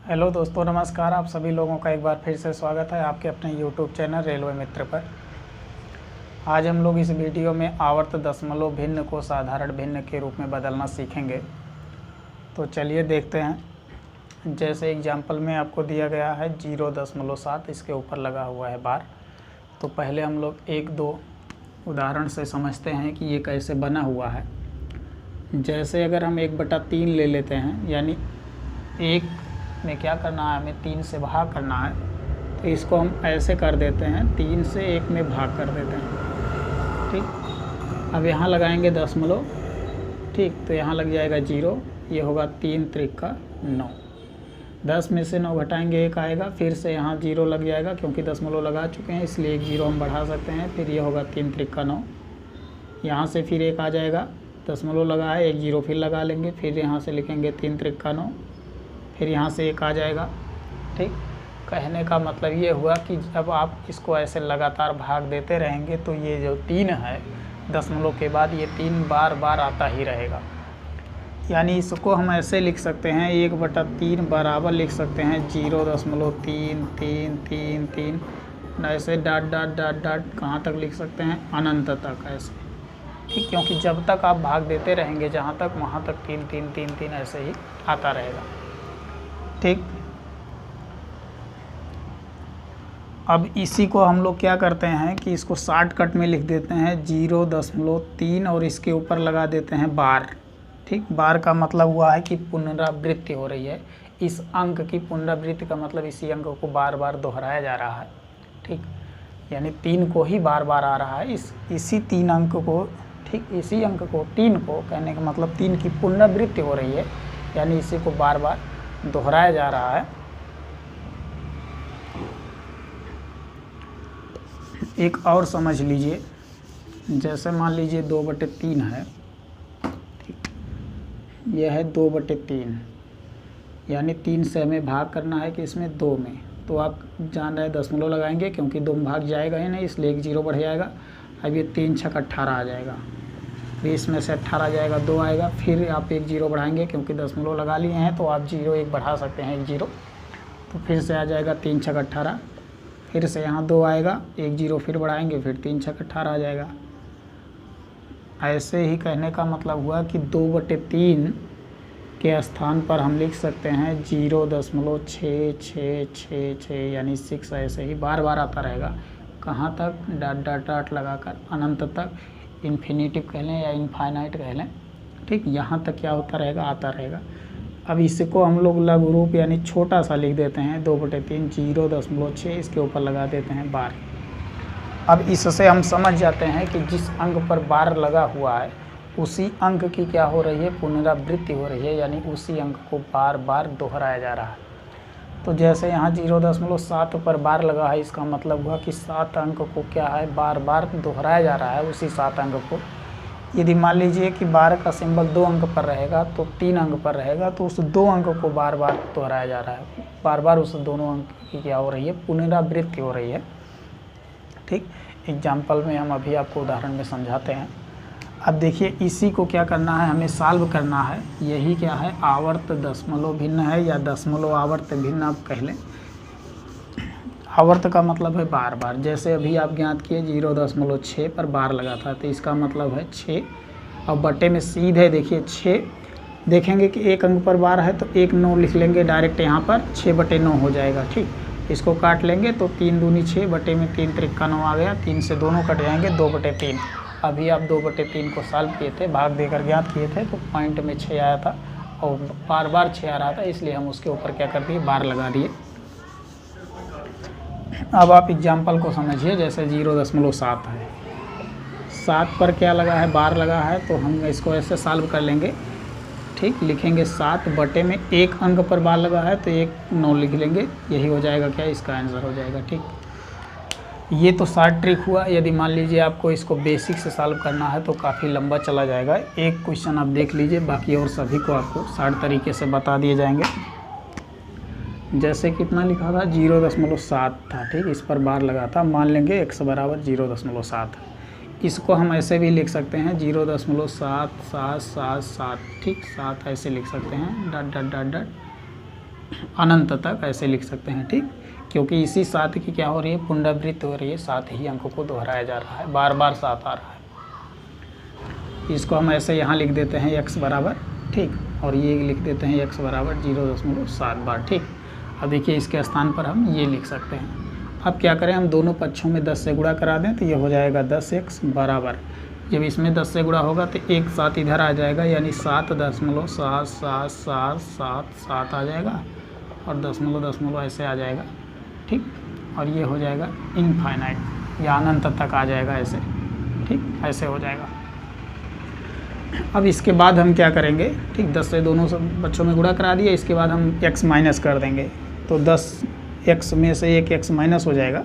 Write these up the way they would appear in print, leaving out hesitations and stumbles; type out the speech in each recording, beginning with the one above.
Hello दोस्तों, नमस्कार। आप सभी लोगों का एक बार फिर से स्वागत है आपके अपने यूट्यूब चैनल रेलवे मित्र पर। आज हम लोग इस वीडियो में आवर्त दशमलव भिन्न को साधारण भिन्न के रूप में बदलना सीखेंगे। तो चलिए देखते हैं। जैसे एग्जाम्पल में आपको दिया गया है 0.7, इसके ऊपर लगा हुआ है बार। तो पहले हम लोग एक दो उदाहरण से समझते हैं कि ये कैसे बना हुआ है। जैसे अगर हम 1/3 ले लेते हैं, यानी एक में क्या करना है, हमें 3 से भाग करना है, तो इसको हम ऐसे कर देते हैं, 3 से 1 में भाग कर देते हैं। ठीक, अब यहाँ लगाएंगे दशमलव। ठीक, तो यहाँ लग जाएगा 0, ये होगा 3 त्रिका 9। 10 में से 9 घटाएंगे 1 आएगा, फिर से यहाँ 0 लग जाएगा क्योंकि दशमलव लगा चुके हैं, इसलिए 1 0 हम बढ़ा सकते हैं। फिर ये होगा 3 त्रिका 9, यहाँ से फिर 1 आ जाएगा, दशमलव लगा है, 1 0 फिर लगा लेंगे, फिर यहाँ से लिखेंगे 3 त्रिका 9, फिर यहाँ से 1 आ जाएगा। ठीक, कहने का मतलब ये हुआ कि जब आप इसको ऐसे लगातार भाग देते रहेंगे तो ये जो 3 है दशमलव के बाद, ये 3 बार बार आता ही रहेगा। यानी इसको हम ऐसे लिख सकते हैं, 1/3 बराबर लिख सकते हैं 0.33333, ऐसे डॉट डॉट डॉट डॉट कहाँ तक लिख सकते हैं, अनंत तक ऐसे। ठीक, क्योंकि जब तक आप भाग देते रहेंगे जहाँ तक, वहाँ तक 3 3 3 3 ऐसे ही आता रहेगा। ठीक, अब इसी को हम लोग क्या करते हैं कि इसको शॉर्टकट में लिख देते हैं 0.3 और इसके ऊपर लगा देते हैं बार। ठीक, बार का मतलब हुआ है कि पुनरावृत्ति हो रही है। इस अंक की पुनरावृत्ति का मतलब इसी अंक को बार बार दोहराया जा रहा है। ठीक, यानी 3 को ही बार बार आ रहा है, इसी 3 अंक को, ठीक, इसी अंक को 3 को, कहने का मतलब 3 की पुनरावृत्ति हो रही है, यानी इसी को बार बार दोहराया जा रहा है। एक और समझ लीजिए, जैसे मान लीजिए 2/3 है। ठीक, यह है 2/3, यानी 3 से हमें भाग करना है कि इसमें 2 में, तो आप जान रहे हैं दशमलव लगाएंगे क्योंकि 2 में भाग जाएगा ही नहीं, इसलिए 1 0 बढ़ जाएगा। अब ये 3 छक 18 आ जाएगा, 20 में से 18 जाएगा, 2 आएगा, फिर आप 1 0 बढ़ाएंगे क्योंकि दशमलव लगा लिए हैं, तो आप 0 1 बढ़ा सकते हैं, 1 0, तो फिर से आ जाएगा 3 छक 18, फिर से यहाँ 2 आएगा, 1 0 फिर बढ़ाएंगे, फिर 3 छक 18 आ जाएगा। ऐसे ही कहने का मतलब हुआ कि 2/3 के स्थान पर हम लिख सकते हैं 0.6666, यानी 6 ऐसे ही बार बार आता रहेगा। कहाँ तक, डॉट डॉट डॉट लगाकर अनंत तक, इन्फिनिटिव कह लें या इनफाइनाइट कह लें। ठीक, यहाँ तक क्या होता रहेगा, आता रहेगा। अब इसको हम लोग लघु रूप यानी छोटा सा लिख देते हैं, 2/3 0.6, इसके ऊपर लगा देते हैं बार। अब इससे हम समझ जाते हैं कि जिस अंक पर बार लगा हुआ है उसी अंक की क्या हो रही है, पुनरावृत्ति हो रही है, यानी उसी अंक को बार बार दोहराया जा रहा है। तो जैसे यहाँ 0.7 पर बार लगा है, इसका मतलब हुआ कि 7 अंक को क्या है, बार बार दोहराया जा रहा है, उसी 7 अंक को। यदि मान लीजिए कि बार का सिंबल 2 अंक पर रहेगा तो 3 अंक पर रहेगा, तो उस 2 अंक को बार बार दोहराया जा रहा है, बार बार उस दोनों अंक की क्या हो रही है, पुनरावृत्ति हो रही है। ठीक, एग्जाम्पल में हम अभी आपको उदाहरण में समझाते हैं। अब देखिए, इसी को क्या करना है, हमें सॉल्व करना है। यही क्या है, आवर्त दशमलव भिन्न है, या दशमलव आवर्त भिन्न आप कह लें। आवर्त का मतलब है बार बार। जैसे अभी आप ज्ञात किए 0.6 पर बार लगा था, तो इसका मतलब है 6, और बटे में सीधे देखिए 6 देखेंगे कि 1 अंक पर बार है तो 1 9 लिख लेंगे डायरेक्ट, यहाँ पर 6/9 हो जाएगा। ठीक, इसको काट लेंगे तो 3 दूनी 6, बटे में 3 त्रिका 9 आ गया, 3 से दोनों कट जाएंगे, 2/3। अभी आप 2/3 को सॉल्व किए थे, भाग देकर ज्ञात किए थे, तो पॉइंट में 6 आया था और बार बार 6 आ रहा था, इसलिए हम उसके ऊपर क्या कर दिए, बार लगा दिए। अब आप एग्जाम्पल को समझिए, जैसे 0.7 है, 7 पर क्या लगा है, बार लगा है, तो हम इसको ऐसे सॉल्व कर लेंगे। ठीक, लिखेंगे 7 बटे में 1 अंक पर बार लगा है तो 1 9 लिख लेंगे, यही हो जाएगा क्या, इसका आंसर हो जाएगा। ठीक, ये तो शॉर्ट ट्रिक हुआ। यदि मान लीजिए आपको इसको बेसिक से सॉल्व करना है तो काफ़ी लंबा चला जाएगा। एक क्वेश्चन आप देख लीजिए, बाकी और सभी को आपको शॉर्ट तरीके से बता दिए जाएंगे। जैसे कितना लिखा था, 0.7 था। ठीक, इस पर बार लगा था, मान लेंगे x बराबर 0.7। इसको हम ऐसे भी लिख सकते हैं 0.7777। ठीक, 7 ऐसे लिख सकते हैं, डॉट डॉट डॉट डॉट अनंत तक ऐसे लिख सकते हैं, ठीक। क्योंकि इसी 7 की क्या हो रही है, पुनरावृत्ति हो रही है, 7 ही अंक को दोहराया जा रहा है, बार बार 7 आ रहा है। इसको हम ऐसे यहाँ लिख देते हैं x बराबर, ठीक, और ये लिख देते हैं x बराबर 0.7 बार, ठीक। अब देखिए इसके स्थान पर हम ये लिख सकते हैं। अब क्या करें, हम दोनों पक्षों में 10 से गुणा करा दें तो ये हो जाएगा 10x बराबर, जब इसमें 10 से गुणा होगा तो एक 7 इधर आ जाएगा, यानी 7.7777 आ जाएगा, और दशमलव ऐसे आ जाएगा, ठीक। और ये हो जाएगा इनफाइनाइट या अनंत तक आ जाएगा ऐसे, ठीक, ऐसे हो जाएगा। अब इसके बाद हम क्या करेंगे, ठीक, 10 से दोनों बच्चों में गुणा करा दिया, इसके बाद हम x माइनस कर देंगे, तो 10x में से एक x माइनस हो जाएगा,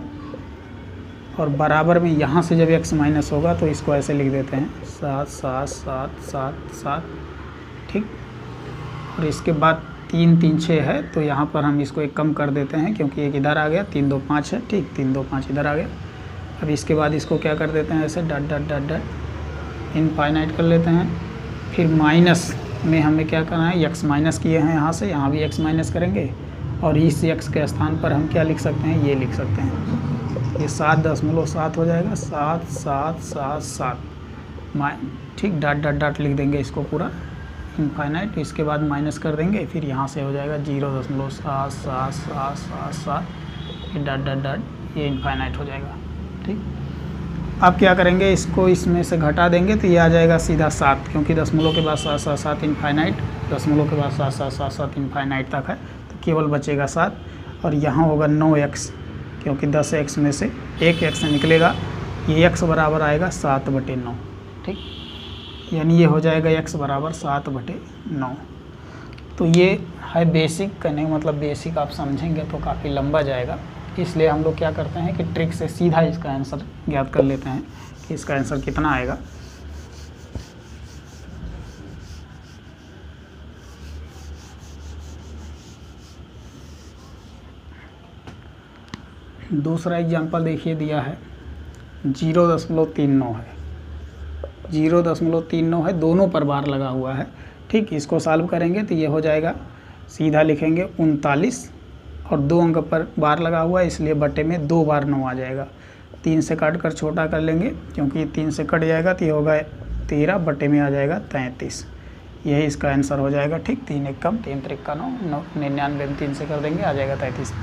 और बराबर में यहाँ से जब x माइनस होगा तो इसको ऐसे लिख देते हैं 7 ठीक। और इसके बाद 3 3 6 है, तो यहाँ पर हम इसको एक कम कर देते हैं क्योंकि एक इधर आ गया, 3 2 5 है, ठीक, 3 2 5 इधर आ गया। अब इसके बाद इसको क्या कर देते हैं, ऐसे डट डट डट डट इनफाइनाइट कर लेते हैं। फिर माइनस में हमें क्या करना है, x माइनस किए हैं यहाँ से, यहाँ भी x माइनस करेंगे, और इस x के स्थान पर हम क्या लिख सकते हैं, ये लिख सकते हैं, ये 7.7 हो जाएगा, 7 ठीक, डॉट डॉट डॉट लिख देंगे इसको पूरा इनफाइनाइट। इसके बाद माइनस कर देंगे, फिर यहाँ से हो जाएगा 0.7777, फिर डॉट डॉट डॉट, ये इनफाइनाइट हो जाएगा, ठीक। अब क्या करेंगे, इसको इसमें से घटा देंगे तो ये आ जाएगा सीधा 7, क्योंकि दशमलव के बाद 7 इनफाइनाइट, दशमलव के बाद 7 इनफाइनाइट तक है, तो केवल बचेगा 7। और यहाँ होगा 9x, क्योंकि 10x में से एक x निकलेगा, ये x बराबर आएगा 7/9, ठीक, यानी ये हो जाएगा x बराबर 7/9। तो ये है बेसिक, कहने का मतलब बेसिक आप समझेंगे तो काफ़ी लंबा जाएगा, इसलिए हम लोग क्या करते हैं कि ट्रिक से सीधा इसका आंसर ज्ञात कर लेते हैं कि इसका आंसर कितना आएगा। दूसरा एग्जांपल देखिए दिया है 0.39 है, 0.39 है, दोनों पर बार लगा हुआ है, ठीक। इसको सॉल्व करेंगे तो ये हो जाएगा, सीधा लिखेंगे 39, और 2 अंक पर बार लगा हुआ है इसलिए बटे में 2 बार 9 आ जाएगा। 3 से काट कर छोटा कर लेंगे, क्योंकि 3 से कट जाएगा तो ये होगा 13, बटे में आ जाएगा 33, यही इसका आंसर हो जाएगा, ठीक। 3 1 कम 3 3 का 9, 99 में 3 से कर देंगे, आ जाएगा 33।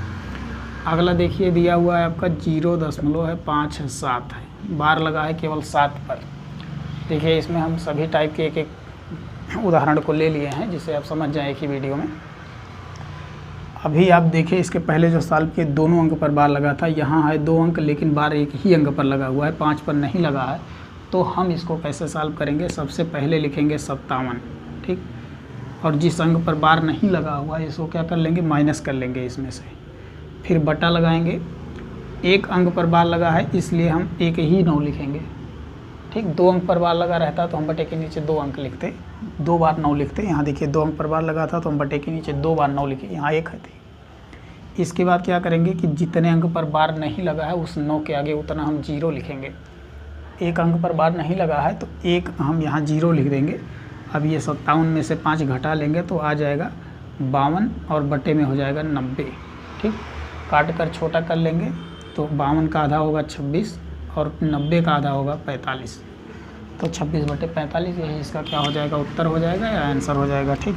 अगला देखिए दिया हुआ है आपका 0.57 है, बार लगा है केवल 7 पर। देखिए इसमें हम सभी टाइप के एक एक उदाहरण को ले लिए हैं जिससे आप समझ जाएं एक ही वीडियो में। अभी आप देखिए इसके पहले जो सॉल्व किए, दोनों अंक पर बार लगा था, यहाँ है 2 अंक लेकिन बार एक ही अंक पर लगा हुआ है, 5 पर नहीं लगा है। तो हम इसको कैसे सॉल्व करेंगे, सबसे पहले लिखेंगे 57, ठीक, और जिस अंक पर बार नहीं लगा हुआ है इसको क्या कर लेंगे, माइनस कर लेंगे इसमें से, फिर बटा लगाएंगे। एक अंक पर बार लगा है इसलिए हम एक ही 9 लिखेंगे, ठीक। 2 अंक पर बार लगा रहता तो हम बटे के नीचे 2 अंक लिखते, 2 बार 9 लिखते। यहाँ देखिए 2 अंक पर बार लगा था तो हम बटे के नीचे 2 बार 9 लिखे, यहाँ 1 है थी। इसके बाद क्या करेंगे कि जितने अंक पर बार नहीं लगा है उस 9 के आगे उतना हम 0 लिखेंगे। एक अंक पर बार नहीं लगा है तो एक हम यहाँ 0 लिख देंगे। अब ये 57 में से 5 घटा लेंगे तो आ जाएगा 52, और बटे में हो जाएगा 90, ठीक। काट कर छोटा कर लेंगे तो 52 का आधा होगा 26, और 90 का आधा होगा 45, तो 26/45, यही इसका क्या हो जाएगा, उत्तर हो जाएगा या आंसर हो जाएगा, ठीक।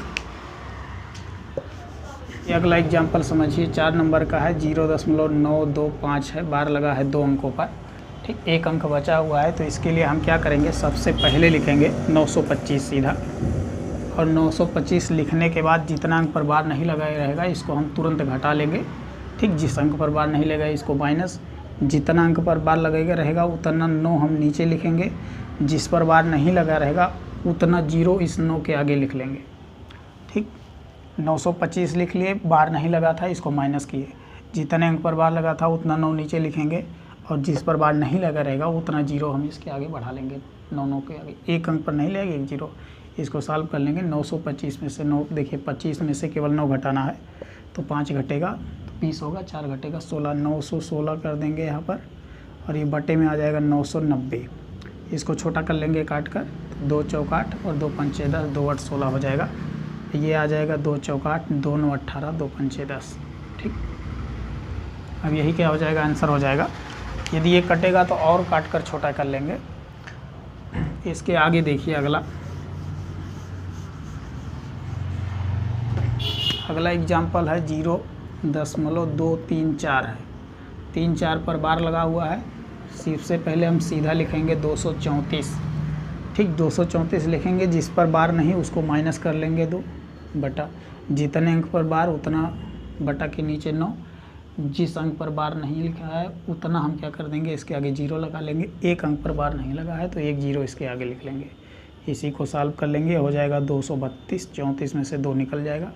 ये अगला एग्जाम्पल समझिए, 4 नंबर का है, 0.925 है, बार लगा है 2 अंकों पर, ठीक। एक अंक बचा हुआ है तो इसके लिए हम क्या करेंगे, सबसे पहले लिखेंगे 925 सीधा, और 925 लिखने के बाद जितना अंक पर बार नहीं लगाया रहेगा इसको हम तुरंत घटा लेंगे, ठीक। जिस अंक पर बार नहीं लगा इसको माइनस, जितना अंक पर बार लगेगा रहेगा उतना 9 हम नीचे लिखेंगे, जिस पर बार नहीं लगा रहेगा उतना 0 इस 9 के आगे लिख लेंगे, ठीक। 925 लिख लिए, बार नहीं लगा था इसको माइनस किए, जितने अंक पर बार लगा था उतना 9 नीचे लिखेंगे, और जिस पर बार नहीं लगा रहेगा उतना 0 हम इसके आगे बढ़ा लेंगे, 9 के आगे, एक अंक पर नहीं लगेगा 1 0, इसको सॉल्व कर लेंगे। 925 में से 9, देखिए 25 में से केवल 9 घटाना है तो 5 घटेगा तो 20 होगा, 4 घटेगा 16, 916 कर देंगे यहाँ पर, और ये बटे में आ जाएगा 990। इसको छोटा कर लेंगे काट कर, 2 चौक 8 और 2 पंचे 10, 2 8 16 हो जाएगा, ये आ जाएगा 2 चौका 8, 2 9 18, 2 पंचे 10। ठीक, अब यही क्या हो जाएगा, आंसर हो जाएगा। यदि ये कटेगा तो और काट कर छोटा कर लेंगे। इसके आगे देखिए अगला एग्जाम्पल है 0.234 है। 3 4 पर बार लगा हुआ है। सबसे पहले हम सीधा लिखेंगे 234। ठीक, 234 लिखेंगे, जिस पर बार नहीं उसको माइनस कर लेंगे 2 बटा जितने अंक पर बार उतना बटा के नीचे 9, जिस अंक पर बार नहीं लिखा है उतना हम क्या कर देंगे, इसके आगे 0 लगा लेंगे। एक अंक पर बार नहीं लगा है तो 1 0 इसके आगे लिख लेंगे। इसी को सॉल्व कर लेंगे, हो जाएगा 232, 34 में से 2 निकल जाएगा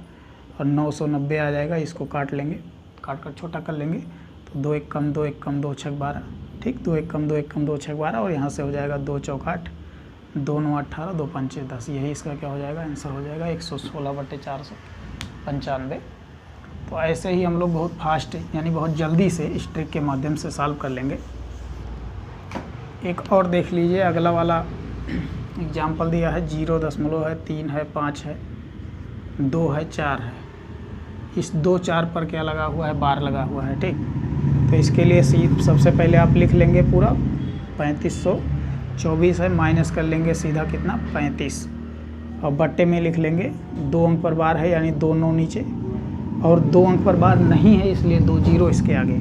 और 990 आ जाएगा। इसको काट लेंगे, काट कर छोटा कर लेंगे तो 2 1 कम 2 1 कम 2 6 12। ठीक, 2 1 कम 2 1 कम 2 6 12 और यहाँ से हो जाएगा 2 चौका 8, 2 9 18, 2 पंचे 10। यही इसका क्या हो जाएगा, आंसर हो जाएगा 116/495। तो ऐसे ही हम लोग बहुत फास्ट यानी बहुत जल्दी से इस ट्रिक के माध्यम से सॉल्व कर लेंगे। एक और देख लीजिए, अगला वाला एग्जाम्पल दिया है 0.3 है, 5 है, 2 है, 4 है। इस 2 4 पर क्या लगा हुआ है, बार लगा हुआ है। ठीक, तो इसके लिए सबसे पहले आप लिख लेंगे पूरा 3524 है, माइनस कर लेंगे सीधा कितना 35 और बट्टे में लिख लेंगे 2 अंक पर बार है यानी 2 9 नीचे और 2 अंक पर बार नहीं है इसलिए 2 0 इसके आगे।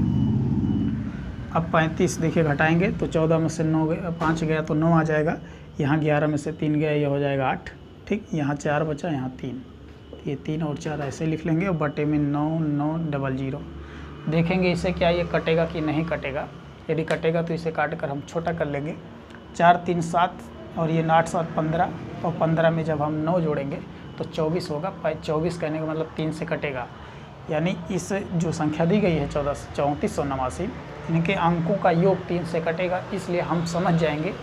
अब 35 देखिए घटाएंगे तो 14 में से 9 गया, 5 गया तो 9 आ जाएगा। यहाँ 11 में से 3 गया, ये हो जाएगा 8। ठीक, यहाँ 4 बचा, यहाँ 3, ये 3 और 4 ऐसे लिख लेंगे और बटे में 9 9 00। देखेंगे इसे क्या ये कटेगा कि नहीं कटेगा। यदि कटेगा तो इसे काट कर हम छोटा कर लेंगे। 4 3 7 और ये 8 7 15 और 15 में जब हम 9 जोड़ेंगे तो 24 होगा। 24 कहने का मतलब 3 से कटेगा, यानी इस जो संख्या दी गई है 3489 इनके अंकों का योग 3 से कटेगा। इसलिए हम समझ जाएंगे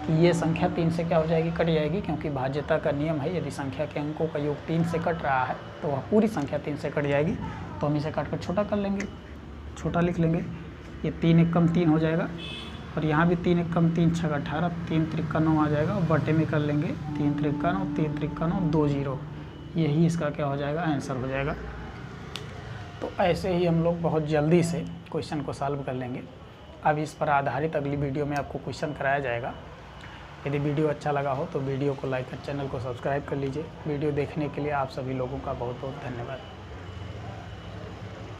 कि ये संख्या 3 से क्या हो जाएगी, कट जाएगी, क्योंकि भाज्यता का नियम है यदि संख्या के अंकों का योग 3 से कट रहा है तो वह पूरी संख्या 3 से कट जाएगी। तो हम इसे काट कर छोटा कर लेंगे, छोटा लिख लेंगे। ये 3 1 कम 3 हो जाएगा और यहाँ भी 3 1 कम 3 6 18, 3 3 9 आ जाएगा और बटे में कर लेंगे 3 3 9 3 3 9 2 0। यही इसका क्या हो जाएगा, आंसर हो जाएगा। तो ऐसे ही हम लोग बहुत जल्दी से क्वेश्चन को सॉल्व कर लेंगे। अब इस पर आधारित अगली वीडियो में आपको क्वेश्चन कराया जाएगा। यदि वीडियो अच्छा लगा हो तो वीडियो को लाइक और चैनल को सब्सक्राइब कर लीजिए। वीडियो देखने के लिए आप सभी लोगों का बहुत बहुत धन्यवाद।